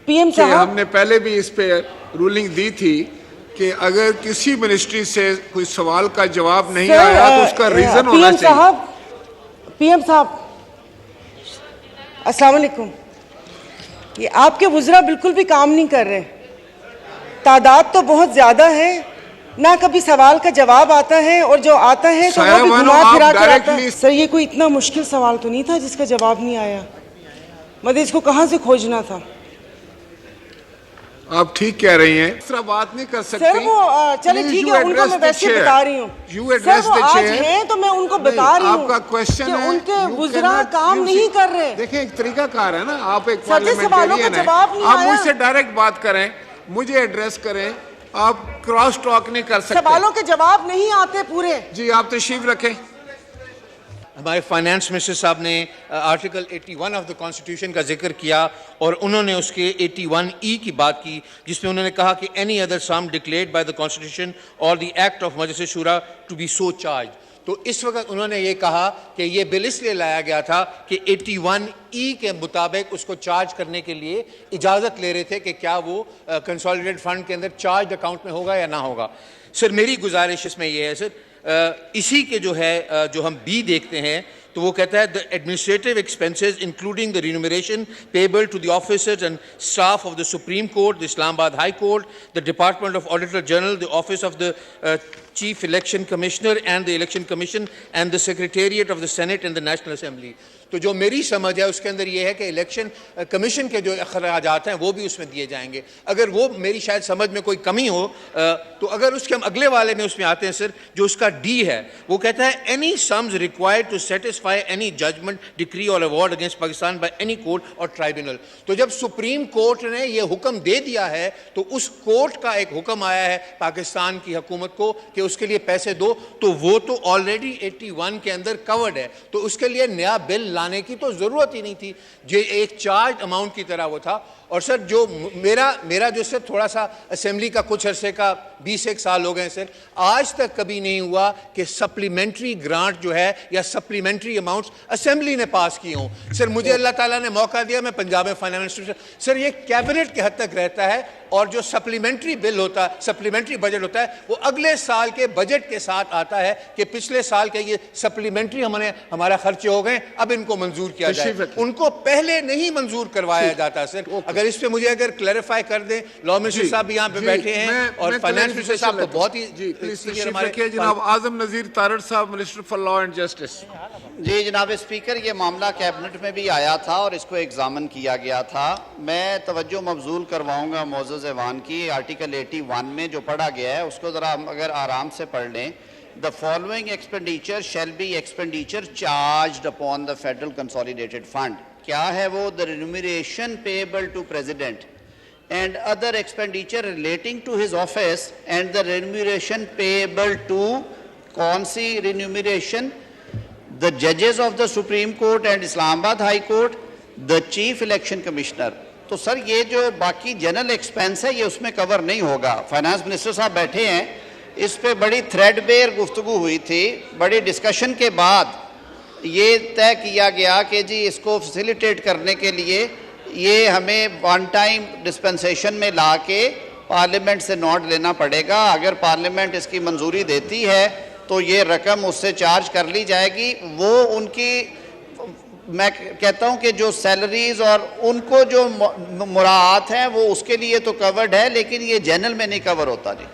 P M صاحب ہم نے پہلے بھی اس پہ رولنگ دی تھی کہ اگر کسی منسٹری سے کوئی سوال کا جواب نہیں آیا تو اس کا ریزن ہونا چاہیے. پی ایم صاحب السلام علیکم. یہ آپ کے وزراء بالکل بھی کام نہیں کر رہے. تعداد تو بہت زیادہ ہے, نہ کبھی سوال کا جواب آتا ہے, اور جو آتا ہے تو وہ بھی گھما پھرا کر آتا ہے. سر یہ کوئی اتنا مشکل سوال تو نہیں تھا جس کا جواب نہیں آیا. مطلب اس کو کہاں سے کھوجنا تھا؟ آپ ٹھیک کہہ رہی ہیں, اس طرح بات نہیں کر سکتی. سر وہ چلے ٹھیک ہے, ان کو میں ویسے بتا رہی ہوں. سر وہ آج ہیں تو میں ان کو بتا رہی ہوں. آپ کا کوشچن ہے ان کے وزراء کام نہیں کر رہے. دیکھیں ایک طریقہ کار ہے نا, آپ ایک پارلیمنٹیرین ہیں, آپ مجھ سے ڈائریکٹ بات کریں, مجھے ایڈریس کریں, آپ کراس ٹاک نہیں کر سکتے. سوالوں کے جواب نہیں آتے پورے. جی آپ تشریف رکھیں. ہمارے فائنانس منسٹر صاحب نے آرٹیکل 81 آف دا کانسٹیٹیوشن کا ذکر کیا, اور انہوں نے اس کے 81E کی بات کی, جس میں انہوں نے کہا کہ any other some declared by the constitution اور دی ایکٹ آف مجلس شورا ٹو بی سو چارج. تو اس وقت انہوں نے یہ کہا کہ یہ بل اس لیے لایا گیا تھا کہ 81E کے مطابق اس کو چارج کرنے کے لیے اجازت لے رہے تھے کہ کیا وہ کنسالیڈیٹڈ فنڈ کے اندر چارج اکاؤنٹ میں ہوگا یا نہ ہوگا. سر میری گزارش اس میں یہ ہے سر, اسی کے جو ہے جو ہم بی دیکھتے ہیں تو وہ کہتا ہے the administrative expenses including the remuneration payable to the officers and staff of the Supreme Court, the Islamabad High Court, the Department of Auditor General, the Office of the Chief Election Commissioner and the Election Commission and the Secretariat of the Senate and the National Assembly. تو جو میری سمجھ ہے اس کے اندر یہ ہے کہ election commission کے جو اخراجات ہیں وہ بھی اس میں دیے جائیں گے. اگر وہ میری شاید سمجھ میں کوئی کمی ہو تو اگر اس کے ہم اگلے والے میں اس میں آتے ہیں سر, جو اس کا ڈی ہے وہ کہتا ہے any sums required to satisfy any judgment, decree or award against Pakistan by any court or tribunal. تو جب سپریم کورٹ نے یہ حکم دے دیا ہے تو اس کورٹ کا ایک حکم آیا ہے پاکستان کی حکومت کو کہ اس کے لیے پیسے دو, تو وہ تو آلریڈی 81 کے اندر کورڈ ہے, تو اس کے لیے نیا بل لانے کی تو ضرورت ہی نہیں تھی. جو ایک چارج اماؤنٹ کی طرح وہ تھا. اور سر جو میرا جو سر تھوڑا سا اسمبلی کا کچھ عرصے کا 21 سال ہو گئے سر, آج تک کبھی نہیں ہوا کہ سپلیمنٹری گرانٹ جو ہے یا سپلیمنٹری اماؤنٹس اسمبلی نے پاس کیے ہوں. سر مجھے اللہ تعالیٰ نے موقع دیا, میں پنجاب میں فائنانس منسٹر, سر یہ کیبنٹ کے حد تک رہتا ہے, اور جو سپلیمنٹری بل ہوتا ہے, سپلیمنٹری بجٹ ہوتا ہے, وہ اگلے سال کے بجٹ کے ساتھ آتا ہے کہ پچھلے سال کے یہ سپلیمنٹری ہمارا خرچے ہو گئے, اب ان کو منظور کیا جائے. ان کو پہلے نہیں منظور کروایا جاتا. سر اگر اس پہ مجھے اگر کلیریفائی کر دیں, لا منسٹر صاحب بھی یہاں پہ بیٹھے ہیں اور فائنانس منسٹر صاحب تو بہت ہی جناب اعظم نذیر تارڑ صاحب, minister for law and justice. جی جناب اسپیکر, یہ معاملہ کیبنٹ میں بھی آیا تھا اور اس کو ایگزامن کیا گیا تھا. میں توجہ مبذول کرواؤں گا معزز ایوان کی, آرٹیکل 81 میں جو پڑھا گیا ہے اس کو ذرا اگر آرام سے پڑھ لیں. The following expenditure shall be expenditure charged upon the Federal Consolidated Fund. کیا ہے وہ؟ The remuneration payable to President and other expenditure relating to his office and the remuneration payable to کون سی remuneration? The judges of the Supreme Court and Islamabad High Court, the Chief Election Commissioner. تو سر یہ جو باقی general expense ہے یہ اس میں کور نہیں ہوگا. فائنانس منسٹر صاحب بیٹھے ہیں, اس پہ بڑی تھریڈ بیئر گفتگو ہوئی تھی. بڑی ڈسکشن کے بعد یہ طے کیا گیا کہ جی اس کو فیسیلیٹیٹ کرنے کے لیے یہ ہمیں ون ٹائم ڈسپنسیشن میں لا کے پارلیمنٹ سے نوٹ لینا پڑے گا. اگر پارلیمنٹ اس کی منظوری دیتی ہے تو یہ رقم اس سے چارج کر لی جائے گی. وہ ان کی میں کہتا ہوں کہ جو سیلریز اور ان کو جو مراعات ہیں وہ اس کے لیے تو کورڈ ہے, لیکن یہ جنرل میں نہیں کور ہوتا. جی